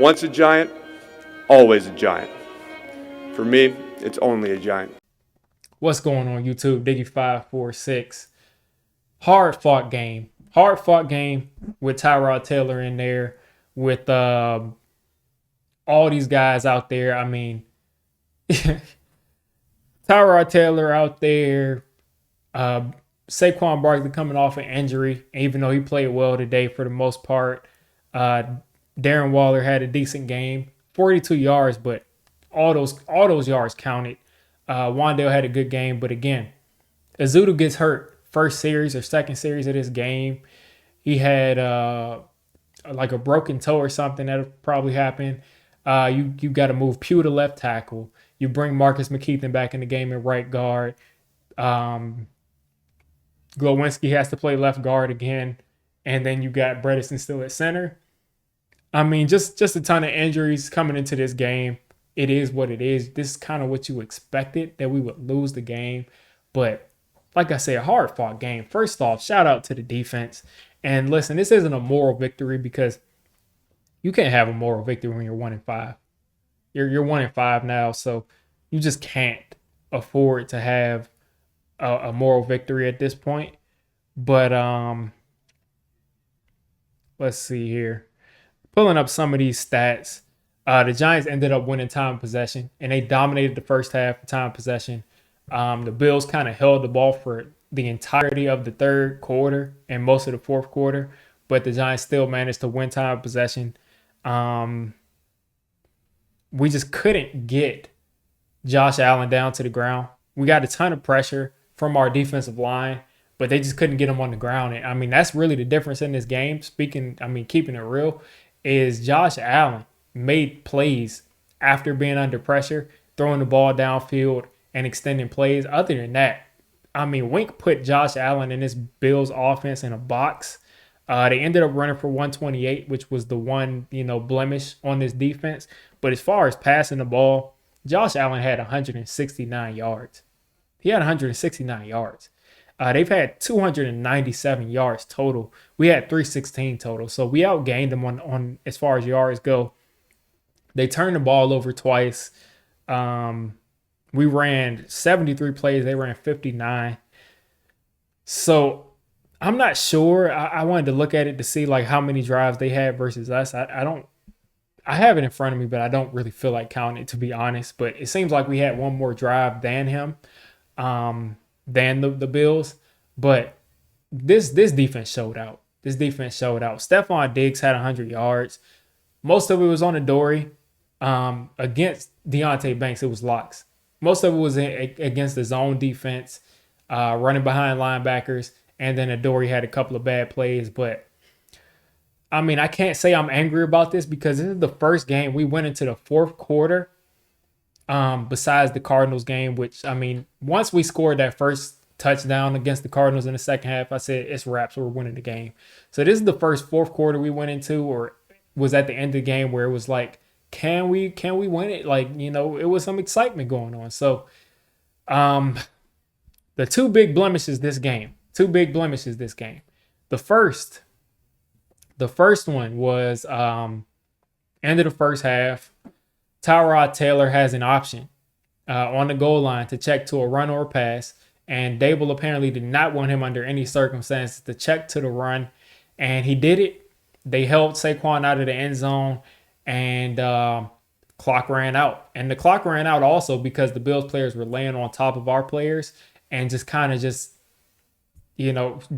Once a giant, always a giant. For me, it's only a giant. What's going on YouTube? Diggy546. Hard fought game. Hard fought game with Tyrod Taylor in there, with all these guys out there. I mean, Tyrod Taylor out there, uh, Saquon Barkley coming off an injury, even though he played well today for the most part. Uh, Darren Waller had a decent game, 42 yards, but all those yards counted. Wandale had a good game, but again, Azudu gets hurt first series or second series of this game. He had like a broken toe or something that probably happened. You got to move Pugh to left tackle. You bring Marcus McKeithen back in the game at right guard. Um, Glowinski has to play left guard again, and then you got Bredesen still at center. I mean, just a ton of injuries coming into this game. It is what it is. This is kind of what you expected, that we would lose the game. But like I said, a hard fought game. First off, shout out to the defense. And listen, this isn't a moral victory because you can't have a moral victory when you're 1-5. You're 1-5 now, so you just can't afford to have a moral victory at this point. But let's see here. Pulling up some of these stats. The Giants ended up winning time of possession, and they dominated the first half of time of possession. The Bills kind of held the ball for the entirety of the third quarter and most of the fourth quarter, but the Giants still managed to win time of possession. We just couldn't get Josh Allen down to the ground. We got a ton of pressure from our defensive line, but they just couldn't get him on the ground. And I mean, that's really the difference in this game. Keeping it real, is Josh Allen made plays after being under pressure, throwing the ball downfield and extending plays. Other than that, I mean, Wink put Josh Allen and this Bills offense in a box. They ended up running for 128, which was the one, blemish on this defense. But as far as passing the ball, Josh Allen had 169 yards. He had 169 yards. They've had 297 yards total. We had 316 total. So we outgained them on as far as yards go. They turned the ball over twice. We ran 73 plays. They ran 59. So I'm not sure. I wanted to look at it to see like how many drives they had versus us. I have it in front of me, but I don't really feel like counting it, to be honest. But it seems like we had one more drive than him, than the Bills. But this defense showed out. This defense showed out. Stephon Diggs had 100 yards. Most of it was on Adoree. Against Deontay Banks, it was locks. Most of it was against the zone defense, running behind linebackers, and then Adoree had a couple of bad plays. But I mean, I can't say I'm angry about this because this is the first game we went into the fourth quarter, besides the Cardinals game, which, I mean, once we scored that first touchdown against the Cardinals in the second half, I said, it's wraps, we're winning the game. So this is the first fourth quarter we went into, or was at the end of the game, where it was like, can we win it? Like, it was some excitement going on. So the two big blemishes this game. The first one was end of the first half. Tyrod Taylor has an option on the goal line to check to a run or a pass, and Dable apparently did not want him under any circumstances to check to the run, and he did it. They held Saquon out of the end zone, and clock ran out. And the clock ran out also because the Bills players were laying on top of our players and just kind of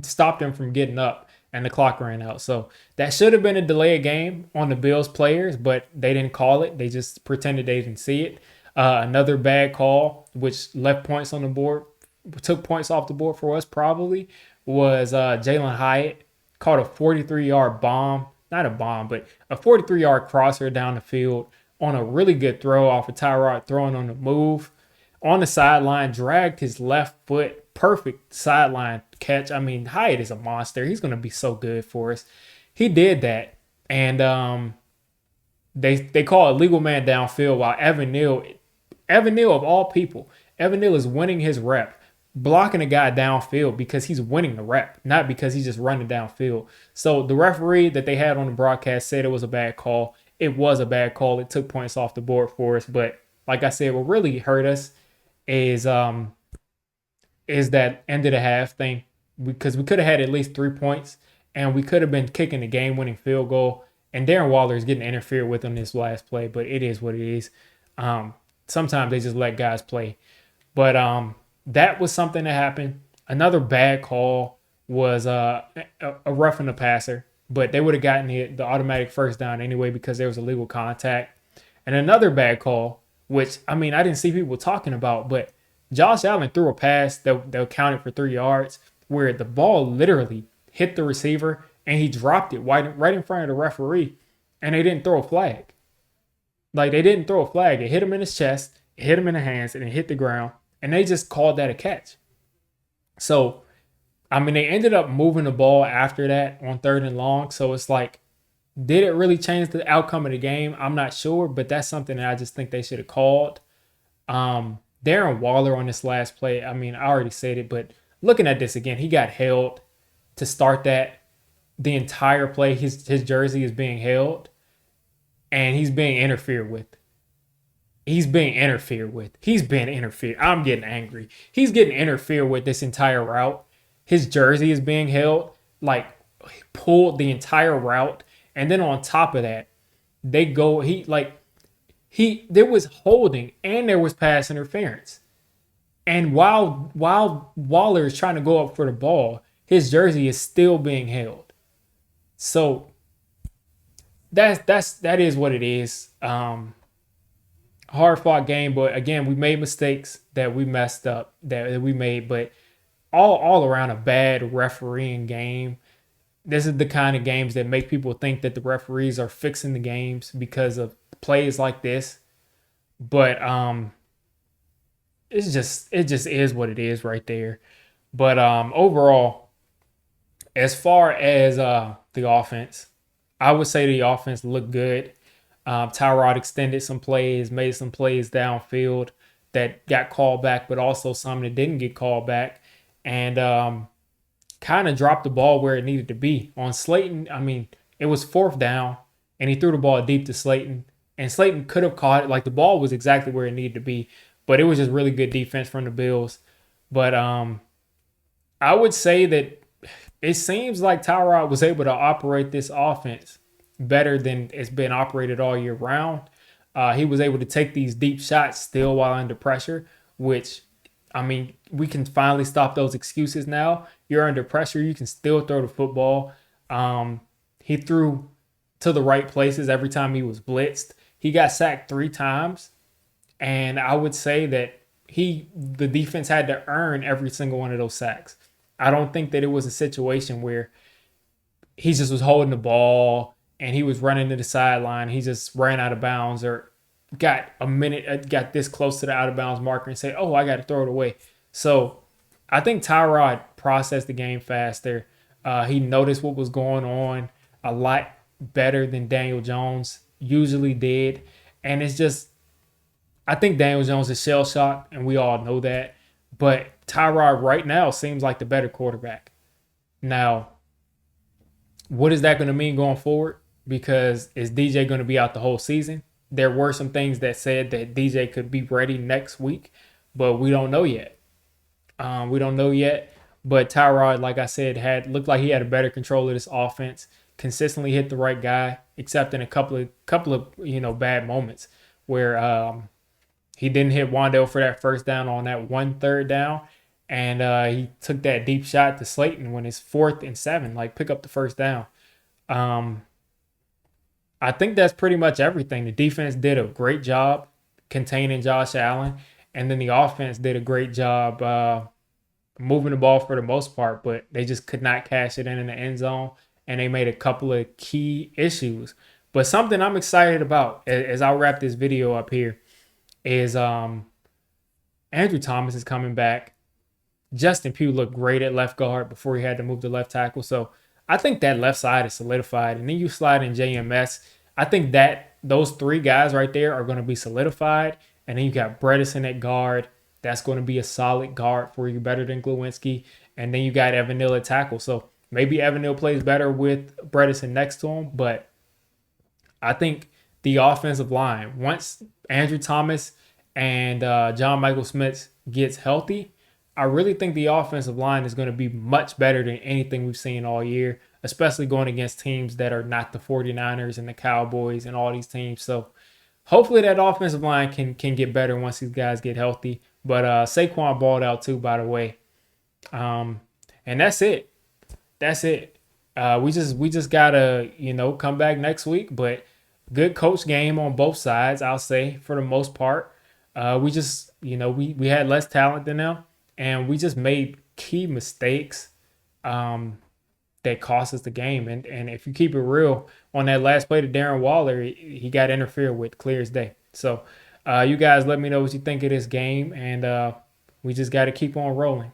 stopped them from getting up, and the clock ran out. So that should have been a delay of game on the Bills players, but they didn't call it. They just pretended they didn't see it. Another bad call, which left points on the board, took points off the board for us probably, was Jalen Hyatt caught a 43-yard bomb. Not a bomb, but a 43-yard crosser down the field on a really good throw off of Tyrod throwing on the move. On the sideline, dragged his left foot. Perfect sideline catch. I mean, Hyatt is a monster. He's going to be so good for us. He did that. And they call a legal man downfield while Evan Neal of all people, Evan Neal is winning his rep, blocking a guy downfield because he's winning the rep, not because he's just running downfield. So the referee that they had on the broadcast said it was a bad call. it was a bad call. It took points off the board for us. But like I said, what really hurt us is that end of the half thing, because we could have had at least 3 points and we could have been kicking the game winning field goal. And Darren Waller is getting interfered with on this last play, but it is what it is. Sometimes they just let guys play. But that was something that happened. Another bad call was a roughing the passer, but they would have gotten the automatic first down anyway because there was illegal contact. And another bad call, which, I mean, I didn't see people talking about, but Josh Allen threw a pass that counted for 3 yards where the ball literally hit the receiver and he dropped it right in front of the referee, and they didn't throw a flag. Like, they didn't throw a flag. It hit him in his chest, it hit him in the hands, and it hit the ground, and they just called that a catch. So, I mean, they ended up moving the ball after that on 3rd and long. So it's like, did it really change the outcome of the game? I'm not sure, but that's something that I just think they should have called. Darren Waller on this last play, I mean, I already said it, but looking at this again, he got held to start that. The entire play, his jersey is being held, and he's being interfered with. He's being interfered. I'm getting angry. He's getting interfered with this entire route. His jersey is being held, like pulled the entire route. And then on top of that, there was holding and there was pass interference. And while Waller is trying to go up for the ball, his jersey is still being held. So that is what it is. Hard fought game, but again, we made mistakes that we messed up that we made, but all around a bad refereeing game. This is the kind of games that make people think that the referees are fixing the games because of plays like this. But it just is what it is right there. But overall, as far as the offense, I would say the offense looked good. Tyrod extended some plays, made some plays downfield that got called back, but also some that didn't get called back, and kind of dropped the ball where it needed to be. On Slayton, I mean, it was 4th down, and he threw the ball deep to Slayton, and Slayton could have caught it. Like, the ball was exactly where it needed to be, but it was just really good defense from the Bills. But I would say that it seems like Tyrod was able to operate this offense better than it's been operated all year round. He was able to take these deep shots still while under pressure, which, I mean, we can finally stop those excuses now. You're under pressure, you can still throw the football. He threw to the right places every time he was blitzed. He got sacked 3 times, and I would say that the defense had to earn every single one of those sacks. I don't think that it was a situation where he just was holding the ball and he was running to the sideline. He just ran out of bounds or got this close to the out of bounds marker and say, oh, I got to throw it away. So I think Tyrod processed the game faster. He noticed what was going on a lot better than Daniel Jones usually did. And it's just, I think Daniel Jones is shell-shocked, and we all know that. But Tyrod right now seems like the better quarterback. Now, what is that going to mean going forward? Because is DJ going to be out the whole season? There were some things that said that DJ could be ready next week, but we don't know yet. But Tyrod, like I said, looked like he had a better control of this offense. Consistently hit the right guy, except in a couple of bad moments where he didn't hit Wandale for that first down on that 1/3 down, and he took that deep shot to Slayton when it's 4th and 7, like pick up the first down. I think that's pretty much everything. The defense did a great job containing Josh Allen, and then the offense did a great job moving the ball for the most part, but they just could not cash it in the end zone, and they made a couple of key issues. But something I'm excited about as I wrap this video up here is Andrew Thomas is coming back. Justin Pugh looked great at left guard before he had to move to left tackle. So I think that left side is solidified. And then you slide in JMS. I think that those 3 guys right there are going to be solidified. And then you got Bredesen at guard. That's going to be a solid guard for you, better than Glowinski. And then you got Evan Neal at tackle. So maybe Evan Neal plays better with Bredesen next to him. But I think the offensive line. Once Andrew Thomas and John Michael Smith gets healthy, I really think the offensive line is going to be much better than anything we've seen all year, especially going against teams that are not the 49ers and the Cowboys and all these teams. So hopefully that offensive line can get better once these guys get healthy. But Saquon balled out too, by the way. And that's it. That's it. We just gotta come back next week. But good coach game on both sides, I'll say for the most part. We just we had less talent than them, and we just made key mistakes that cost us the game. And if you keep it real, on that last play to Darren Waller, he got interfered with clear as day. So you guys let me know what you think of this game, and we just got to keep on rolling.